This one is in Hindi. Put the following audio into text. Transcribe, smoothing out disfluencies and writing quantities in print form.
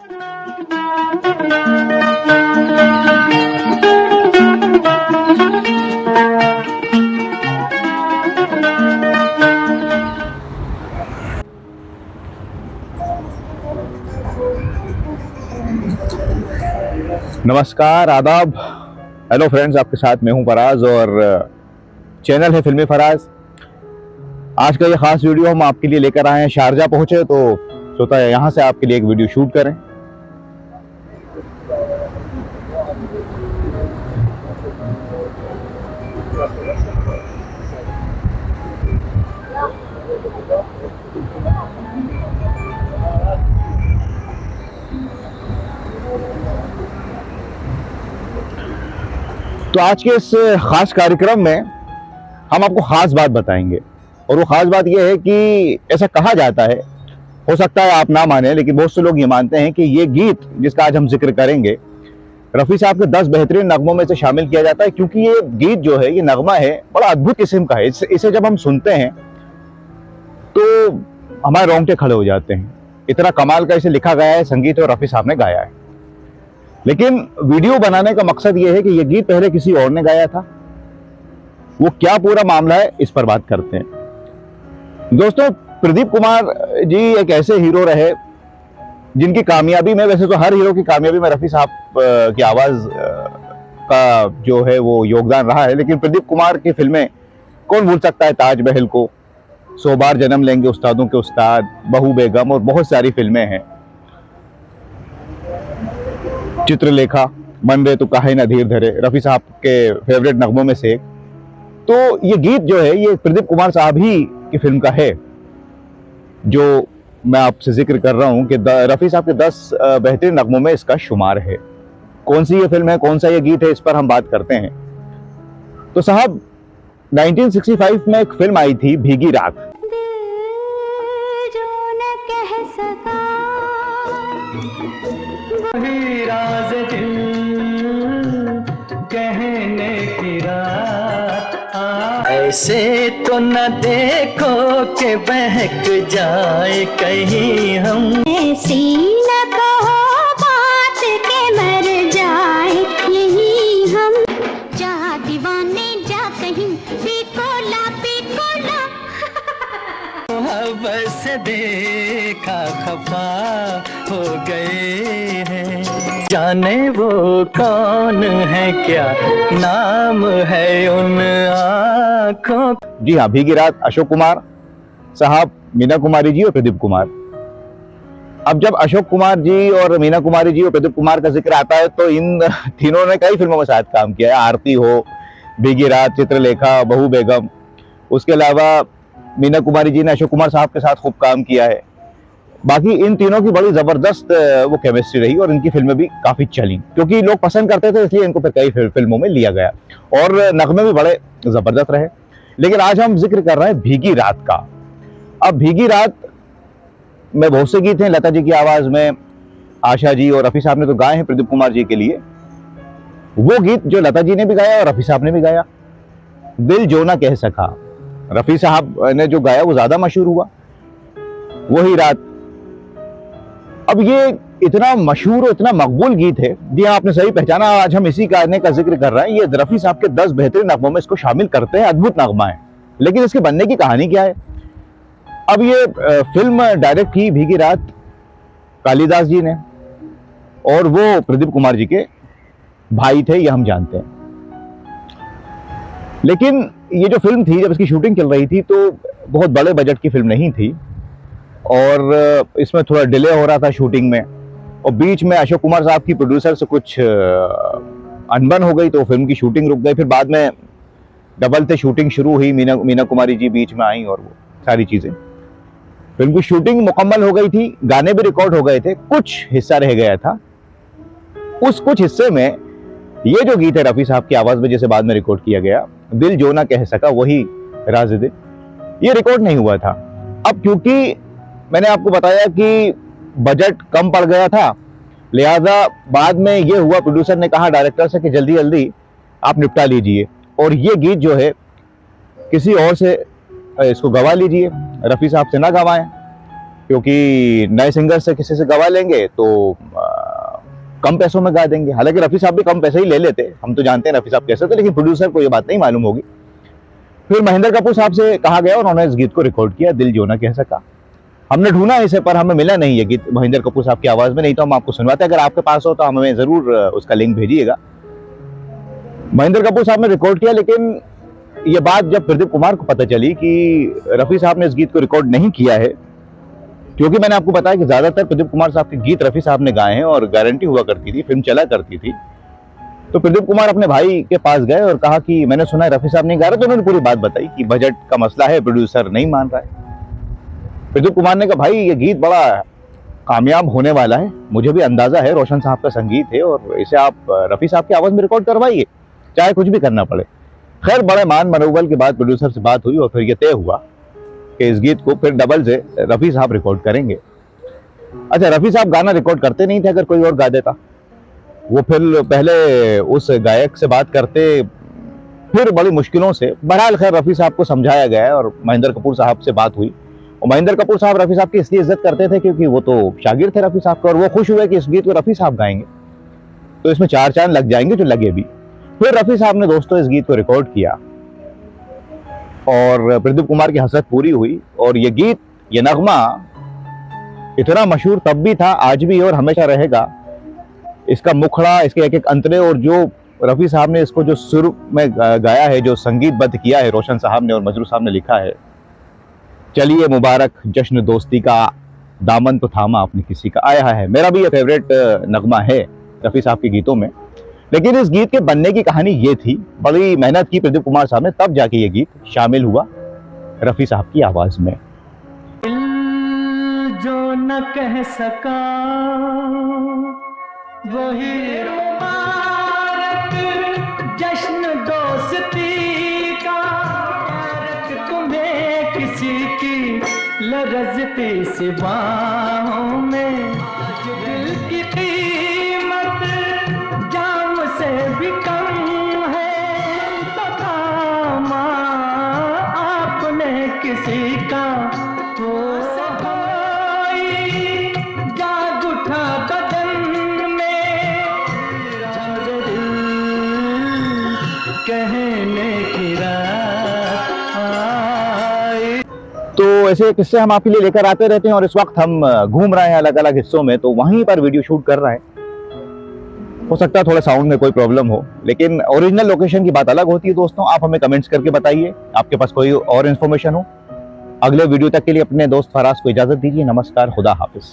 नमस्कार, आदाब, हेलो फ्रेंड्स, आपके साथ मैं हूं फराज और चैनल है फिल्मी फराज। आज का ये खास वीडियो हम आपके लिए लेकर आए हैं। शारजा पहुंचे तो सोचा है यहां से आपके लिए एक वीडियो शूट करें। तो आज के इस खास कार्यक्रम में हम आपको खास बात बताएंगे और वो खास बात यह है कि ऐसा कहा जाता है, हो सकता है आप ना माने, लेकिन बहुत से लोग ये मानते हैं कि ये गीत जिसका आज हम जिक्र करेंगे रफ़ी साहब के 10 बेहतरीन नगमों में से शामिल किया जाता है, क्योंकि ये गीत जो है, ये नगमा है, बड़ा अद्भुत किस्म का है। इसे जब हम सुनते हैं तो हमारे रोंगटे खड़े हो जाते हैं। इतना कमाल का इसे लिखा गया है, संगीत और रफ़ी साहब ने गाया है। लेकिन वीडियो बनाने का मकसद ये है कि ये गीत पहले किसी और ने गाया था। वो क्या पूरा मामला है, इस पर बात करते हैं। दोस्तों, प्रदीप कुमार जी एक ऐसे हीरो रहे जिनकी कामयाबी में, वैसे तो हर हीरो की कामयाबी में रफ़ी साहब की आवाज़ का जो है वो योगदान रहा है, लेकिन प्रदीप कुमार की फिल्में कौन भूल सकता है। ताजमहल को, 100 बार जन्म लेंगे, उस्तादों के उस्ताद, बहू बेगम और बहुत सारी फिल्में हैं, चित्रलेखा, मन रे तो काहे ना धीर धरे, रफ़ी साहब के फेवरेट नगमों में से एक। तो ये गीत जो है, ये प्रदीप कुमार साहब ही की फिल्म का है जो मैं आपसे जिक्र कर रहा हूं कि रफ़ी साहब के 10 बेहतरीन नगमों में इसका शुमार है। कौन सी ये फिल्म है, कौन सा ये गीत है, इस पर हम बात करते हैं। तो साहब, 1965 में एक फिल्म आई थी, भीगी रात। ऐसे तो न देखो कि बहक जाए कहीं हम, ऐसी न कहो बात के मर जाए यही हम। जा दीवाने जा कहीं पिकोला पिकोला। बस देखा खफा हो गए हैं, जाने वो कौन है, क्या नाम है उन आँखों। जी हाँ, भीगी रात, अशोक कुमार साहब, मीना कुमारी जी और प्रदीप कुमार। अब जब अशोक कुमार जी और मीना कुमारी जी और प्रदीप कुमार का जिक्र आता है तो इन तीनों ने कई फिल्मों में साथ काम किया है। आरती हो, भीगी रात, चित्रलेखा, बहू बेगम। उसके अलावा मीना कुमारी जी ने अशोक कुमार साहब के साथ खूब काम किया है। बाकी इन तीनों की बड़ी जबरदस्त वो केमिस्ट्री रही और इनकी फिल्में भी काफी चली, क्योंकि लोग पसंद करते थे, इसलिए इनको फिर कई फिल्मों में लिया गया और नगमे भी बड़े जबरदस्त रहे। लेकिन आज हम जिक्र कर रहे हैं भीगी रात का। अब भीगी रात में बहुत से गीत हैं लता जी की आवाज में, आशा जी और रफ़ी साहब ने तो गाए हैं प्रदीप कुमार जी के लिए। वो गीत जो लता जी ने भी गाया और रफ़ी साहब ने भी गाया, दिल जो ना कह सका, रफ़ी साहब ने जो गाया वो ज्यादा मशहूर हुआ, वही रात। अब ये इतना मशहूर और इतना मकबूल गीत है। जी हाँ, आपने सही पहचाना, आज हम इसी गाने का जिक्र कर रहे हैं। ये रफ़ी साहब के 10 बेहतरीन नगमों में इसको शामिल करते हैं। अद्भुत नगमा है, लेकिन इसके बनने की कहानी क्या है। अब ये फिल्म डायरेक्ट की भीगी रात कालिदास जी ने, और वो प्रदीप कुमार जी के भाई थे, ये हम जानते हैं। लेकिन ये जो फिल्म थी, जब इसकी शूटिंग चल रही थी तो बहुत बड़े बजट की फिल्म नहीं थी और इसमें थोड़ा डिले हो रहा था शूटिंग में, और बीच में अशोक कुमार साहब की प्रोड्यूसर से कुछ अनबन हो गई तो फिल्म की शूटिंग रुक गई। फिर बाद में डबल से शूटिंग शुरू हुई, मीना कुमारी जी बीच में आई और वो सारी चीजें। फिल्म की शूटिंग मुकम्मल हो गई थी, गाने भी रिकॉर्ड हो गए थे, कुछ हिस्सा रह गया था। उस कुछ हिस्से में ये जो गीत है रफ़ी साहब की आवाज में, जिसे बाद में रिकॉर्ड किया गया, दिल जो ना कह सका, वही राज़ दिल, ये रिकॉर्ड नहीं हुआ था। अब क्योंकि मैंने आपको बताया कि बजट कम पड़ गया था, लिहाजा बाद में ये हुआ, प्रोड्यूसर ने कहा डायरेक्टर से कि जल्दी जल्दी आप निपटा लीजिए और ये गीत जो है किसी और से इसको गवा लीजिए, रफ़ी साहब से ना गवाएं, क्योंकि नए सिंगर से किसी से गवा लेंगे तो कम पैसों में गा देंगे। हालांकि रफी साहब भी कम पैसे ही ले लेते, हम तो जानते हैं रफी साहब कैसे थे, लेकिन प्रोड्यूसर को ये बात नहीं मालूम होगी। फिर महेंद्र कपूर साहब से कहा गया, उन्होंने इस गीत को रिकॉर्ड किया, दिल जो ना कह सका। हमने ढूंढा इसे पर हमें मिला नहीं ये गीत महेंद्र कपूर साहब की आवाज में, नहीं तो हम आपको सुनवाते। अगर आपके पास हो तो हमें जरूर उसका लिंक भेजिएगा। महेंद्र कपूर साहब ने रिकॉर्ड किया, लेकिन ये बात जब प्रदीप कुमार को पता चली कि रफी साहब ने इस गीत को रिकॉर्ड नहीं किया है, क्योंकि मैंने आपको बताया कि ज्यादातर प्रदीप कुमार साहब के गीत रफी साहब ने गाए हैं और गारंटी हुआ करती थी, फिल्म चला करती थी। तो प्रदीप कुमार अपने भाई के पास गए और कहा कि मैंने सुना है रफी साहब नहीं गा रहे। तो उन्होंने पूरी बात बताई कि बजट का मसला है, प्रोड्यूसर नहीं मान रहा है। प्रदीप कुमार ने कहा भाई ये गीत बड़ा कामयाब होने वाला है, मुझे भी अंदाजा है, रोशन साहब का संगीत है और इसे आप रफी साहब की आवाज में रिकॉर्ड करवाइए, चाहे कुछ भी करना पड़े। खैर बड़े मान मनोबल के बाद प्रोड्यूसर से बात हुई और फिर ये तय हुआ कि इस गीत को फिर डबल से रफी साहब रिकॉर्ड करेंगे। अच्छा, रफी साहब गाना रिकॉर्ड करते नहीं थे, अगर कोई और गा देता वो फिर पहले उस गायक से बात करते, फिर बड़ी मुश्किलों से। बहरहाल खैर रफी साहब को समझाया गया और महेंद्र कपूर साहब से बात हुई। और महेंद्र कपूर साहब रफी साहब की इसलिए इज्जत करते थे क्योंकि वो तो शागिर्द थे रफी साहब का, और वो खुश हुए कि इस गीत को रफी साहब गाएंगे तो इसमें 4 चांद लग जाएंगे, जो लगे भी। फिर रफी साहब ने दोस्तों इस गीत को रिकॉर्ड किया और प्रदीप कुमार की हसरत पूरी हुई। और ये गीत, ये नगमा इतना मशहूर तब भी था, आज भी और हमेशा रहेगा। इसका मुखड़ा, इसके एक एक अंतरे, और जो रफी साहब ने इसको जो सुर में गाया है, जो संगीतबद्ध किया है रोशन साहब ने और मजरूर साहब ने लिखा है, चलिए मुबारक जश्न दोस्ती का, दामन तो थामा आपने किसी का, आया है। मेरा भी ये फेवरेट नगमा है रफी साहब के गीतों में। लेकिन इस गीत के बनने की कहानी ये थी, बड़ी मेहनत की प्रदीप कुमार साहब ने, तब जाके ये गीत शामिल हुआ रफी साहब की आवाज में। दिल जो न कह सका वही मुबारक जश्न दोस्ती का, मुबारक तुम्हें किसी की लरजती सी बाहों में। आज दिल की कीमत जाम से भी कम है, तो थामा आपने किसी का हो सकोई, जाग उठा बदन में दिल कहने की रात आई। तो ऐसे किस्से हम आपके लिए लेकर आते रहते हैं और इस वक्त हम घूम रहे हैं अलग अलग हिस्सों में, तो वहीं पर वीडियो शूट कर रहे हैं। हो सकता है थोड़ा साउंड में कोई प्रॉब्लम हो, लेकिन ओरिजिनल लोकेशन की बात अलग होती है। दोस्तों आप हमें कमेंट्स करके बताइए आपके पास कोई और इन्फॉर्मेशन हो। अगले वीडियो तक के लिए अपने दोस्त फराज को इजाजत दीजिए। नमस्कार, खुदा हाफिज।